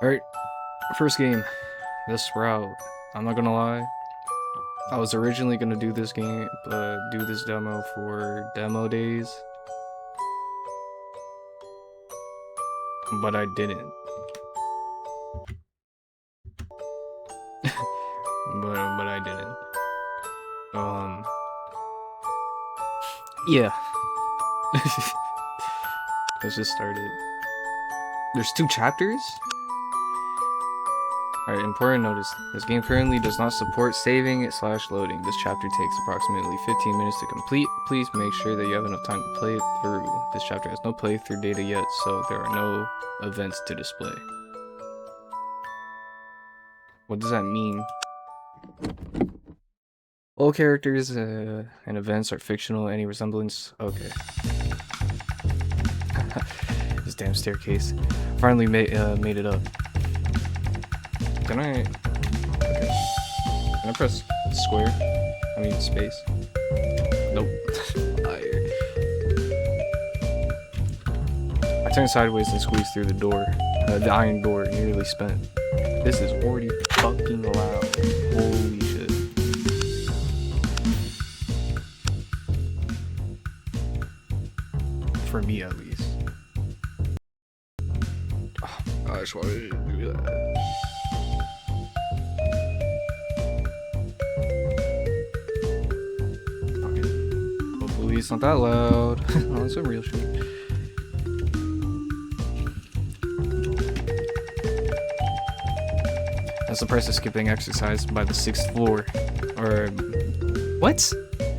Alright, first game, the Sprout. I'm not gonna lie, I was originally gonna do this game, do this demo for demo days, but I didn't. but I didn't. Yeah. Let's just start it. There's 2 chapters? Alright, important notice. This game currently does not support saving / loading. This chapter takes approximately 15 minutes to complete. Please make sure that you have enough time to play it through. This chapter has no playthrough data yet, so there are no events to display. What does that mean? All characters and events are fictional. Any resemblance? Okay. This damn staircase. Finally made it up. Can I? Okay. Can I press square? I mean space. Nope. Liar. I turned sideways and squeezed through the door. The iron door, nearly spent. This is already fucking loud. Holy shit. For me, at least. Oh my gosh, why did it do that? It's not that loud. Oh, it's a real shit. That's the price of skipping exercise by the 6th floor. Or what?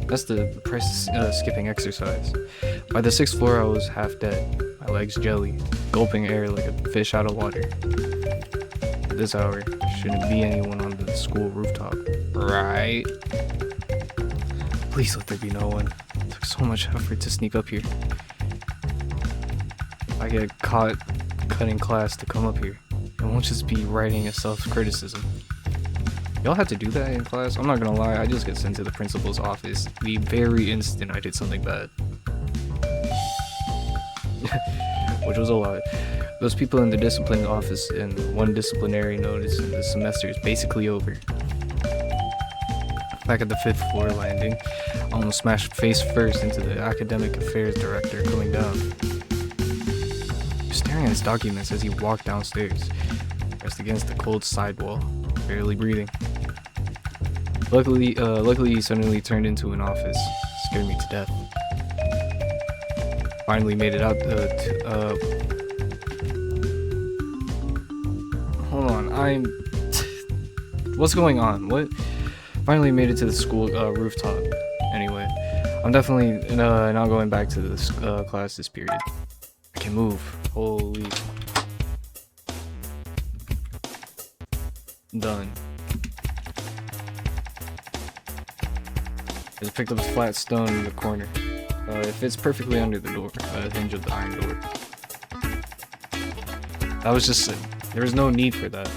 That's the price of skipping exercise. By the 6th floor, I was half dead. My legs jelly, gulping air like a fish out of water. At this hour, there shouldn't be anyone on the school rooftop, right? Please let there be no one. It took so much effort to sneak up here. I get caught cutting class to come up here. It won't just be writing a self-criticism. Y'all have to do that in class? I'm not gonna lie, I just get sent to the principal's office the very instant I did something bad. Which was a lot. Those people in the discipline office and 1 disciplinary notice and the semester is basically over. Back at the 5th floor landing, I almost smashed face first into the academic affairs director coming down. He was staring at his documents as he walked downstairs, pressed against the cold sidewall, barely breathing. Luckily, he suddenly turned into an office. Scared me to death. Finally made it out hold on, what's going on? What? Finally made it to the school rooftop. Anyway, I'm definitely not going back to this class this period. I can move. Holy. Done. I just picked up a flat stone in the corner. It fits perfectly under the door, hinge of the iron door. That was just there was no need for that.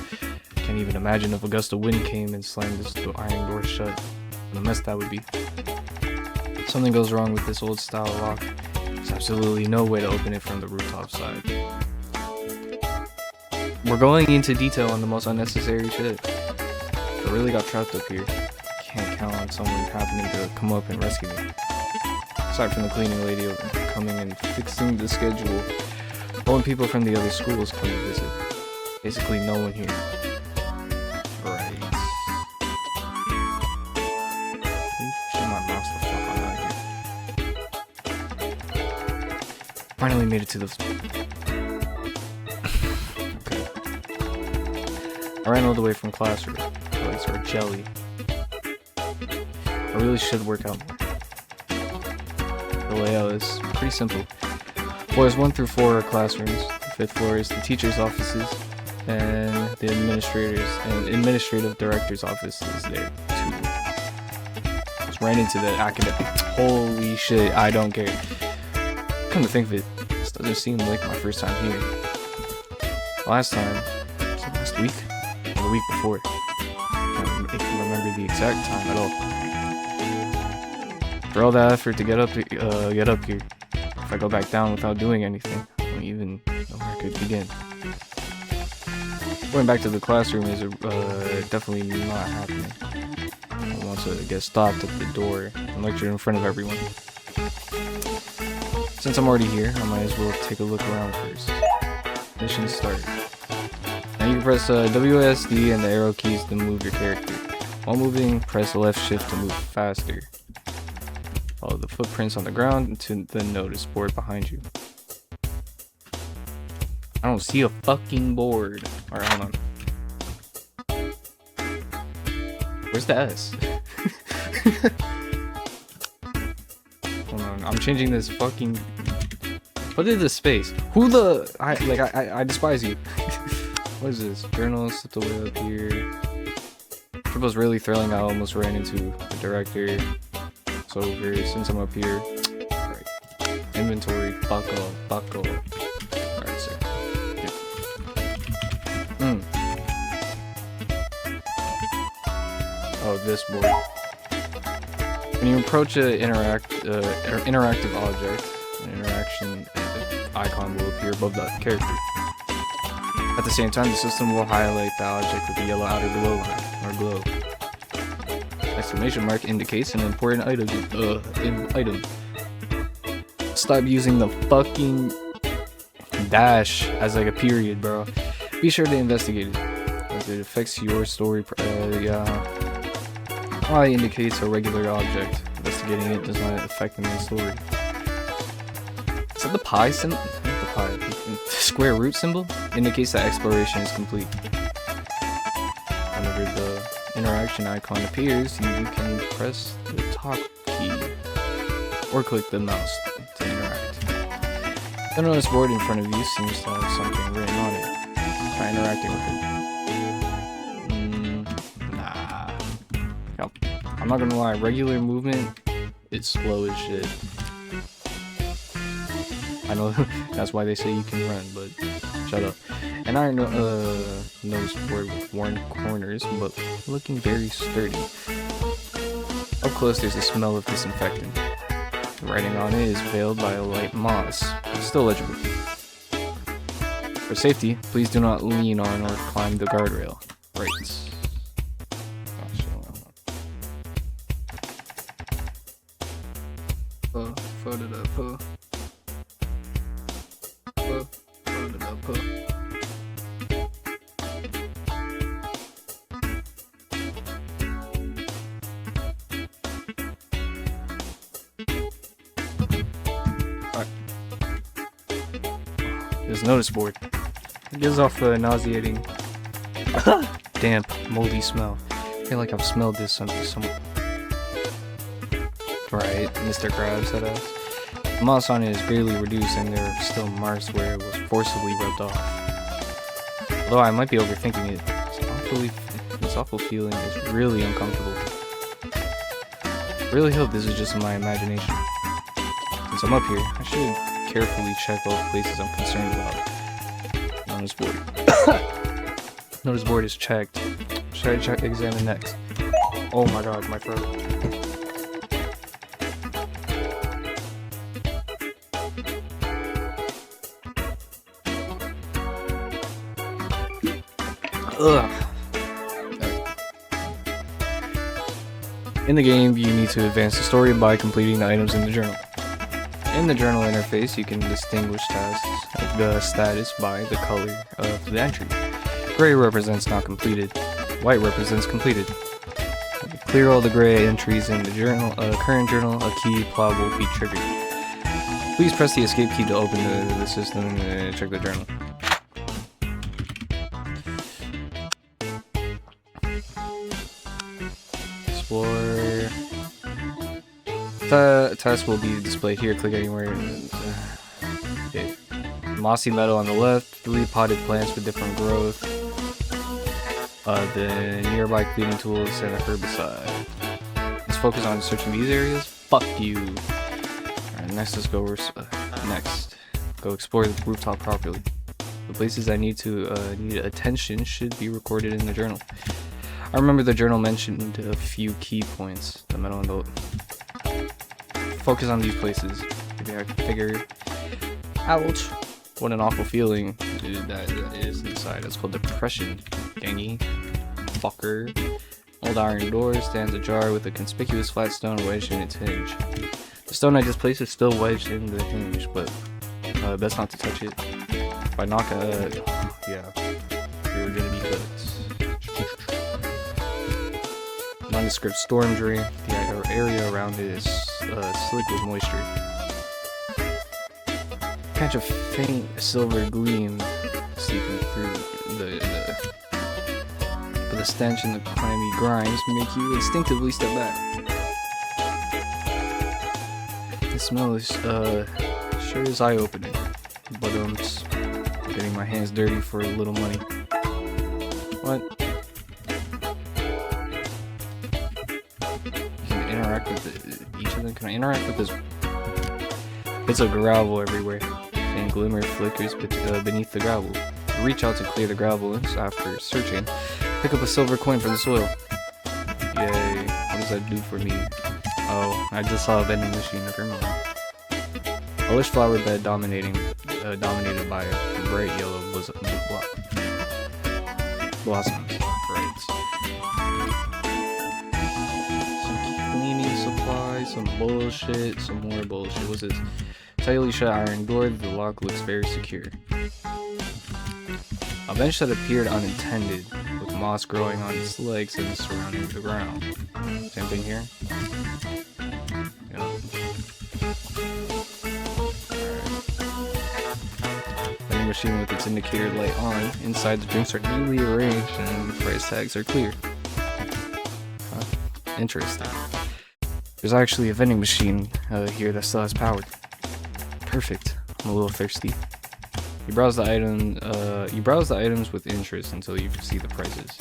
Can't even imagine if a gust of wind came and slammed this iron door shut. What a mess that would be. Something goes wrong with this old style lock. There's absolutely no way to open it from the rooftop side. We're going into detail on the most unnecessary shit. I really got trapped up here. Can't count on someone happening to come up and rescue me. Aside from the cleaning lady coming and fixing the schedule, no one people from the other schools come to visit. Basically no one here. Right. Shut my mouse the fuck out here. Finally made it to the... Okay. I ran all the way from classroom. Legs are jelly. I really should work out more. The layout is pretty simple. Floors 1 through 4 are classrooms. The 5th floor is the teachers' offices, and the administrative director's office is there too. Just ran into the academic. Holy shit! I don't care. Come to think of it, this doesn't seem like my first time here. Last time, was it last week or the week before? I can't remember the exact time at all. For all that effort to get up here, if I go back down without doing anything, I don't even know where I could begin. Going back to the classroom is definitely not happening. I want to get stopped at the door and lecture in front of everyone. Since I'm already here, I might as well take a look around first. Mission start. Now you can press WSD and the arrow keys to move your character. While moving, press left shift to move faster. Follow the footprints on the ground to the notice board behind you. I don't see a fucking board. Alright, hold on. Where's the S? Hold on, I'm changing this fucking... What is this space? Who the... I despise you. What is this? Journal, slip the way up here. Triple's really thrilling. I almost ran into the director. It's over since I'm up here. Alright. Inventory. Buckle. Alright, sir. Oh, this board. When you approach an interactive object, an interaction icon will appear above that character. At the same time, the system will highlight the object with a yellow outer glow. Exclamation mark indicates an important item. Stop using the fucking dash as like a period, bro. Be sure to investigate it. If it affects your story, I indicates a regular object. Investigating it does not affect the main story. Is that the pi symbol? Not the pi. The square root symbol indicates that exploration is complete. Whenever the interaction icon appears, you can press the top key or click the mouse to interact. The notice board in front of you seems to have something written on it. Try interacting with it. I'm not gonna lie, regular movement is slow as shit. I know that's why they say you can run, but shut up. And I know notice board with worn corners, but looking very sturdy. Up close, there's a smell of disinfectant. The writing on it is veiled by a light moss, but still legible. For safety, please do not lean on or climb the guardrail. Right. There's a notice board. It gives off a nauseating, damp, moldy smell. I feel like I've smelled this somewhere. Right, Mr. Krabs said us. The moss on it is greatly reduced and there are still marks where it was forcibly rubbed off. Although I might be overthinking it, this awful feeling is really uncomfortable. I really hope this is just my imagination. Since I'm up here, I should carefully check all the places I'm concerned about. Notice board. Notice board is checked. Should I examine next? Oh my god, my throat. Ugh. In the game, you need to advance the story by completing the items in the journal. In the journal interface, you can distinguish tasks of the status by the color of the entry. Gray represents not completed. White represents completed. If you clear all the gray entries in the journal, current journal, a key plot will be triggered. Please press the escape key to open the system and check the journal. Explore. The task will be displayed here. Click anywhere. Okay. Mossy meadow on the left. 3 potted plants with different growth. The nearby cleaning tools and a herbicide. Let's focus on searching these areas. Fuck you. Alright, next let's go. Next, go explore the rooftop properly. The places that need attention should be recorded in the journal. I remember the journal mentioned a few key points. The meadow on the focus on these places. Maybe I can figure out What an awful feeling, dude, that is inside. That's called depression, gangy. Fucker. Old iron door stands ajar with a conspicuous flat stone wedged in its hinge. The stone I just placed is still wedged in the hinge, but best not to touch it. If I knock yeah, you're gonna be cooked. Nondescript storm drain. The area around it is slick with moisture. Catch a faint silver gleam seeping through but the stench and the clammy grinds make you instinctively step back. The smell is sure is eye-opening, but I'm just getting my hands dirty for a little money. What? You can interact with each of them. Can I interact with this? Bits of gravel everywhere. And glimmer flickers beneath the gravel. Reach out to clear the gravel after searching. Pick up a silver coin from the soil. Yay. What does that do for me? Oh, I just saw a vending machine. Never mind. A lush flower bed dominated by a bright yellow blossoms. Right. Some cleaning supplies, some bullshit, some more bullshit. What's this? Tightly shut iron door, the lock looks very secure. A bench that appeared unintended, with moss growing on its legs and surrounding the ground. Same thing here? Yeah. Alright. Vending machine with its indicator light on. Inside, the drinks are neatly arranged and the price tags are clear. Huh. Interesting. There's actually a vending machine here that still has power. Perfect. I'm a little thirsty. You browse the items with interest until you see the prices.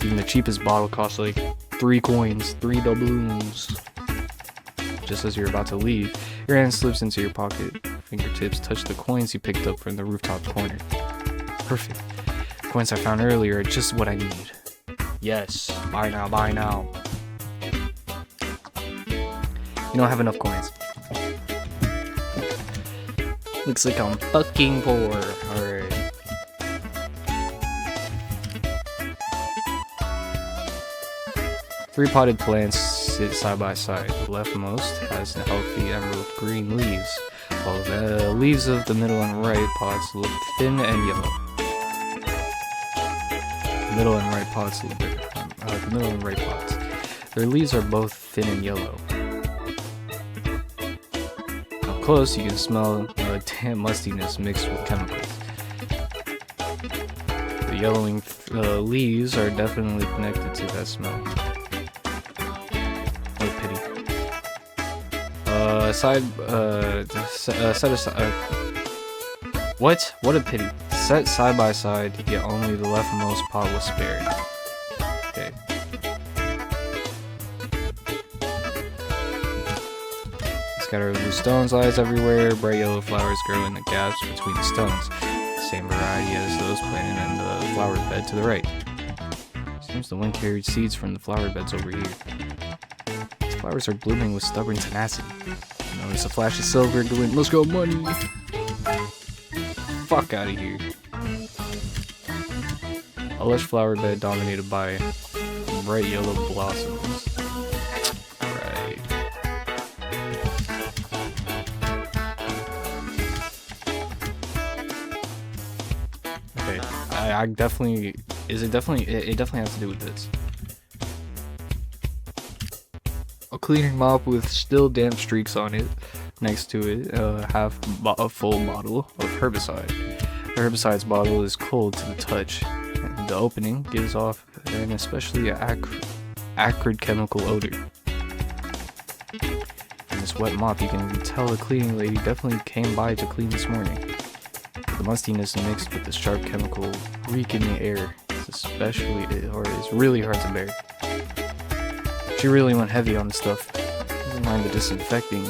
Even the cheapest bottle costs like 3 coins, 3 doubloons. Just as you're about to leave, your hand slips into your pocket. Fingertips touch the coins you picked up from the rooftop corner. Perfect. The coins I found earlier are just what I need. Yes. Buy now, buy now. You don't have enough coins. Looks like I'm fucking poor. Alright. Three potted plants sit side by side. The leftmost has healthy emerald green leaves, while the leaves of the middle and right pots look thin and yellow. The middle and right pots Their leaves are both thin and yellow. Close, you can smell damp mustiness mixed with chemicals. The yellowing leaves are definitely connected to that smell. What a pity. Set aside. What? What a pity. Set side by side, yet only the leftmost pot was spared. Okay. Scattered loose stones lies everywhere. Bright yellow flowers grow in the gaps between the stones. The same variety as those planted in the flower bed to the right. Seems the wind carried seeds from the flower beds over here. These flowers are blooming with stubborn tenacity. Notice a flash of silver glint. Let's go, money! Fuck out of here. A lush flower bed dominated by bright yellow blossoms. Right. Okay, I definitely, it definitely has to do with this. A cleaning mop with still damp streaks on it. Next to it, a full bottle of herbicide. The herbicide's bottle is cold to the touch. The opening gives off an especially acrid chemical odor. In this wet mop, you can tell the cleaning lady definitely came by to clean this morning. The mustiness mixed with the sharp chemical reek in the air is really hard to bear. She really went heavy on the stuff. Never mind the disinfecting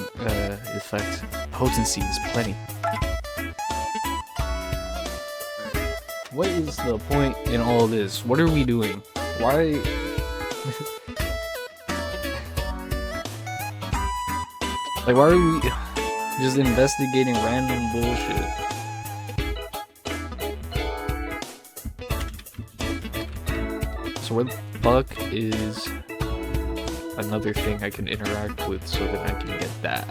effect. Potency is plenty. What is the point in all this? What are we doing? Why? Like, why are we? Just investigating random bullshit. So where the fuck is another thing I can interact with so that I can get that?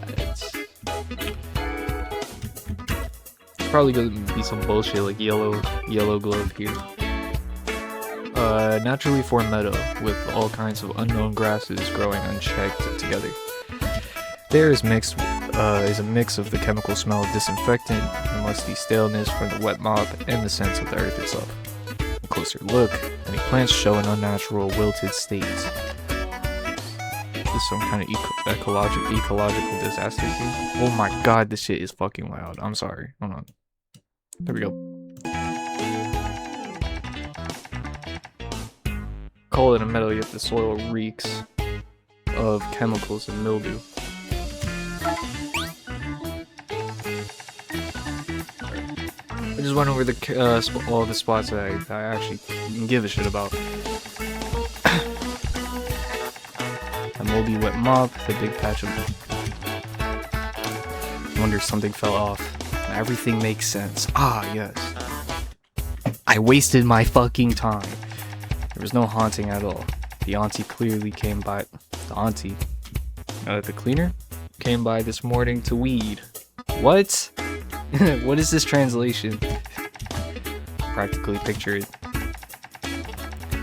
It's probably gonna be some bullshit like yellow glove here. Naturally formed meadow with all kinds of unknown grasses growing unchecked together. There is a mix of the chemical smell of disinfectant, the musty staleness from the wet mop, and the sense of the earth itself. A closer look, many plants show an unnatural wilted state. Is this some kind of ecological disaster here? Oh my god, this shit is fucking loud. I'm sorry. Hold on. There we go. Call it a meadow, yet the soil reeks of chemicals and mildew. I just went over all the spots that I actually give a shit about. A moldy wet mop, the big patch of... I wonder if something fell off. Everything makes sense. Ah, yes. I wasted my fucking time. There was no haunting at all. The auntie clearly came by... The cleaner? Came by this morning to weed. What? What is this translation? Practically picture it.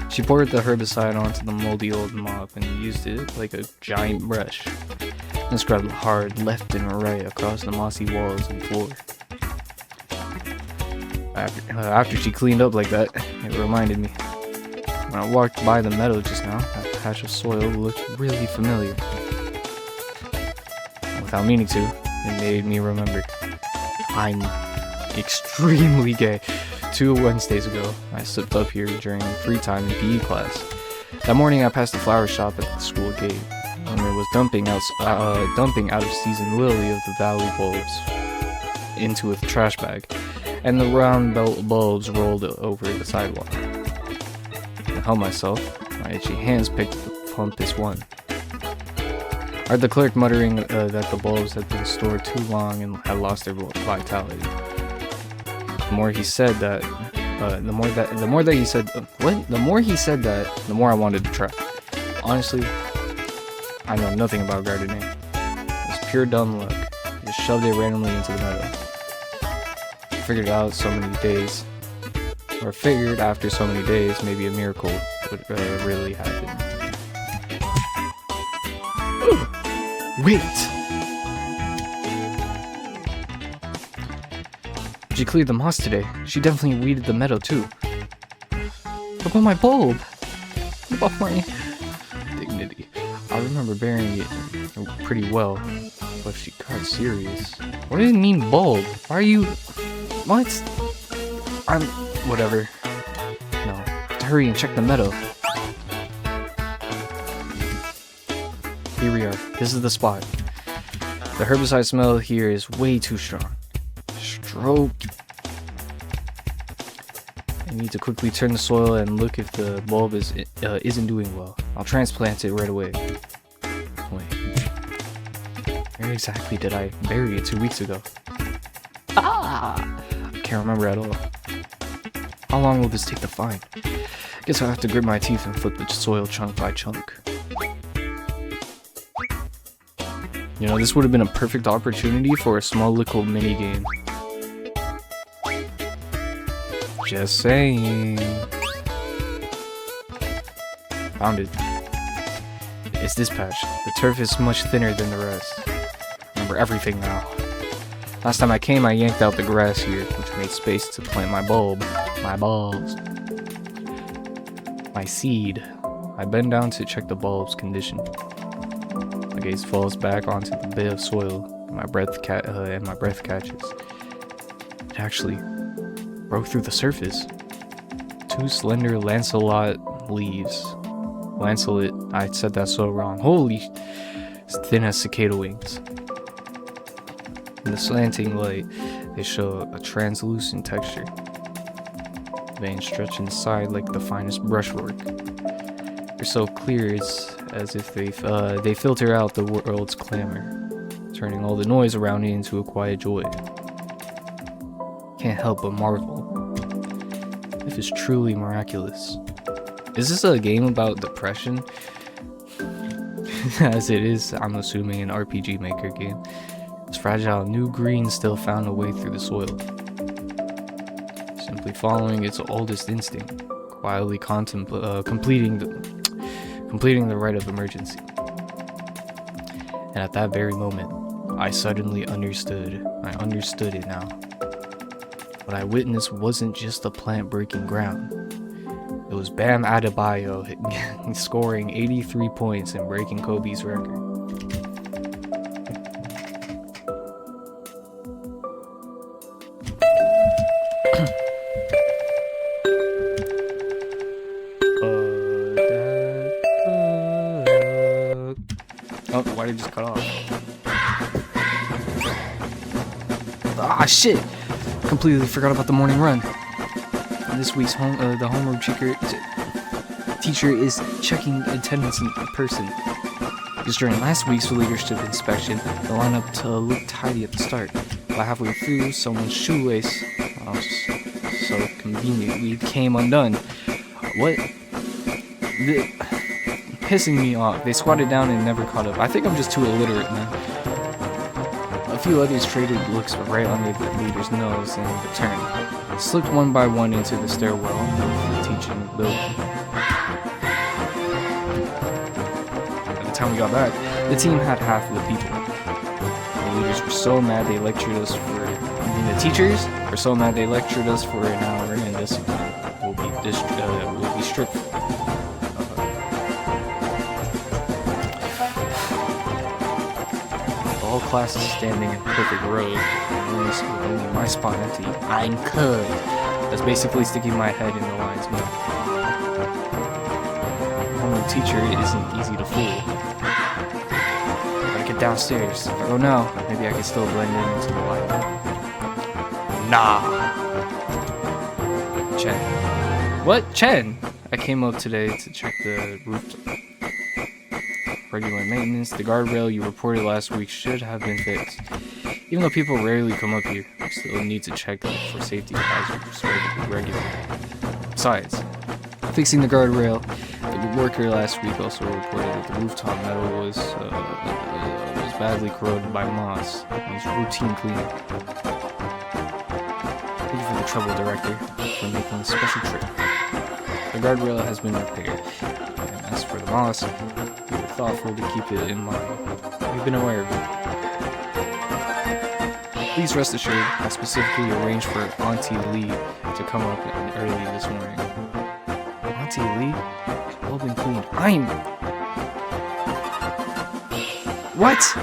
She poured the herbicide onto the moldy old mop and used it like a giant brush. And scrubbed hard left and right across the mossy walls and floor. After she cleaned up like that, it reminded me. When I walked by the meadow just now, that patch of soil looked really familiar. Without meaning to, it made me remember. I'm extremely gay. 2 Wednesdays ago, I slipped up here during free time in PE class. That morning I passed the flower shop at the school gate, and there was dumping out of season lily of the valley bulbs into a trash bag, and the round bulbs rolled over the sidewalk. I held myself, my itchy hands picked the plumpest one. I heard the clerk muttering that the bulbs had been stored too long and had lost their vitality. The more he said that, the more I wanted to try. Honestly, I know nothing about gardening. It's pure dumb luck. I just shoved it randomly into the meadow. I figured out after so many days, maybe a miracle would really happen. Wait! She cleared the moss today. She definitely weeded the meadow too. What about my bulb? What about my dignity? I remember burying it pretty well, but if she got serious... What does it mean, bulb? Why are you... What? Whatever. No. Hurry and check the meadow. Here we are. This is the spot. The herbicide smell here is way too strong. Stroke. I need to quickly turn the soil and look if the bulb isn't doing well. I'll transplant it right away. Wait. Where exactly did I bury it 2 weeks ago? I can't remember at all. How long will this take to find? Guess I'll have to grit my teeth and flip the soil chunk by chunk. You know, this would have been a perfect opportunity for a small little mini game. Just saying. Found it. It's this patch. The turf is much thinner than the rest. Remember everything now. Last time I came, I yanked out the grass here, which made space to plant my bulb. My bulbs. My seed. I bend down to check the bulb's condition. My gaze falls back onto the bit of soil, and my breath catches. It actually broke through the surface. 2 slender lanceolate leaves. Lanceolate, I said that so wrong. Holy, it's thin as cicada wings. In the slanting light, they show a translucent texture. Veins stretch inside like the finest brushwork. They're so clear, it's as if they filter out the world's clamor, turning all the noise around me into a quiet joy. Can't help but marvel. Life is truly miraculous. Is this a game about depression? As it is, I'm assuming, an RPG Maker game. This fragile new green still found a way through the soil. Simply following its oldest instinct, quietly completing the rite of emergency. And at that very moment, I suddenly understood. I understood it now. What I witnessed wasn't just a plant breaking ground. It was Bam Adebayo scoring 83 points and breaking Kobe's record. Oh, why did it just cut off? Ah, shit! Completely forgot about the morning run. This week's the homeroom teacher is checking attendance in person. Because during last week's leadership inspection, the lineup looked tidy at the start. But halfway through, someone's shoelace, so conveniently, came undone. What? Pissing me off. They squatted down and never caught up. I think I'm just too illiterate, man. A few others traded looks right under the leader's nose and returned. Slipped one by one into the stairwell of the teaching building. By the time we got back, the team had half of the people. The leaders were so mad they lectured us for... the teachers were so mad they lectured us for an hour, and discipline will be strict. All classes standing in perfect rows, with only my spot empty. I'm cooked. That's basically sticking my head in the lion's mouth. Homeroom teacher isn't easy to fool. Gotta get downstairs. If I go now, maybe I can still blend in into the light. Nah. Chen. What? Chen? I came up today to check the roof. Regular maintenance. The guardrail you reported last week should have been fixed. Even though people rarely come up here, we still need to check for safety hazards regularly. Besides, fixing the guardrail, the worker last week also reported that the rooftop metal was badly corroded by moss. Needs routine cleaning. Thank you for the trouble, Director, for making a special trip. The guardrail has been repaired, and as for the moss, we were thoughtful to keep it in mind. We've been aware of it. Please rest assured, I specifically arranged for Auntie Lee to come up early this morning. Auntie Lee? All been cleaned. What?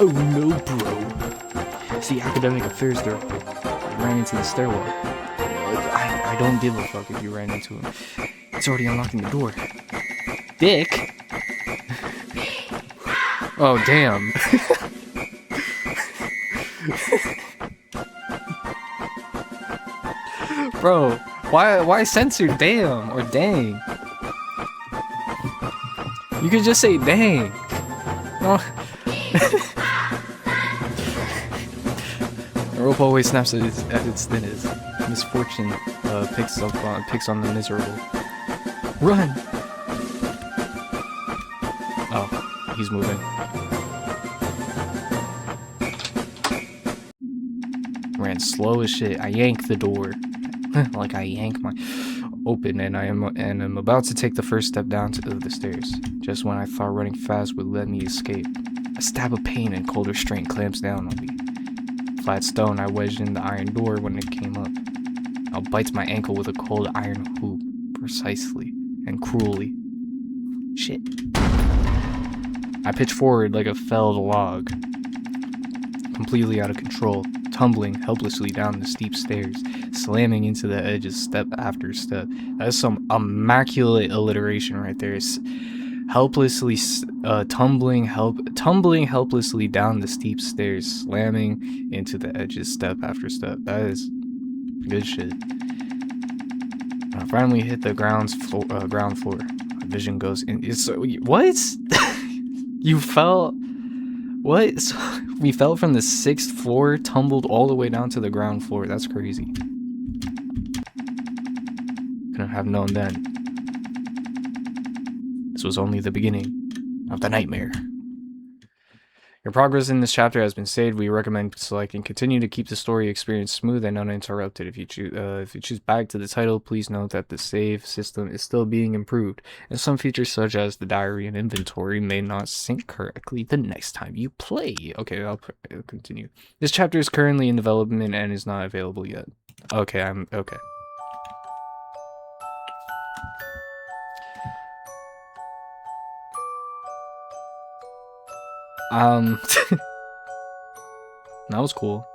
Oh no, bro. It's the academic affairs director. I ran into the stairwell. I don't give a fuck if you ran into him. It's already unlocking the door. Dick? Oh, damn. Bro, why censor damn or dang? You could just say dang. No. The rope always snaps at its thinnest. Misfortune picks on the miserable. Run! Oh, he's moving. Ran slow as shit. I yanked the door, like I yank my open, and I'm about to take the first step down to the stairs. Just when I thought running fast would let me escape, a stab of pain and cold restraint clamps down on me. Flat stone, I wedged in the iron door when it came up. I'll bite my ankle with a cold iron hoop, precisely and cruelly. Shit. I pitch forward like a felled log, completely out of control, tumbling helplessly down the steep stairs, slamming into the edges step after step. That's some immaculate alliteration right there. It's helplessly tumbling helplessly down the steep stairs, slamming into the edges step after step. That is good shit. When I finally hit the ground floor, my vision goes in. It's what? You fell? What? So, we fell from the 6th floor, tumbled all the way down to the ground floor. That's crazy. Couldn't have known then. This was only the beginning of the nightmare. Your progress in this chapter has been saved. We recommend selecting continue to keep the story experience smooth and uninterrupted. If you choose back to the title, please note that the save system is still being improved, and some features such as the diary and inventory may not sync correctly the next time you play. Okay, I'll continue. This chapter is currently in development and is not available yet. Okay, okay. That was cool.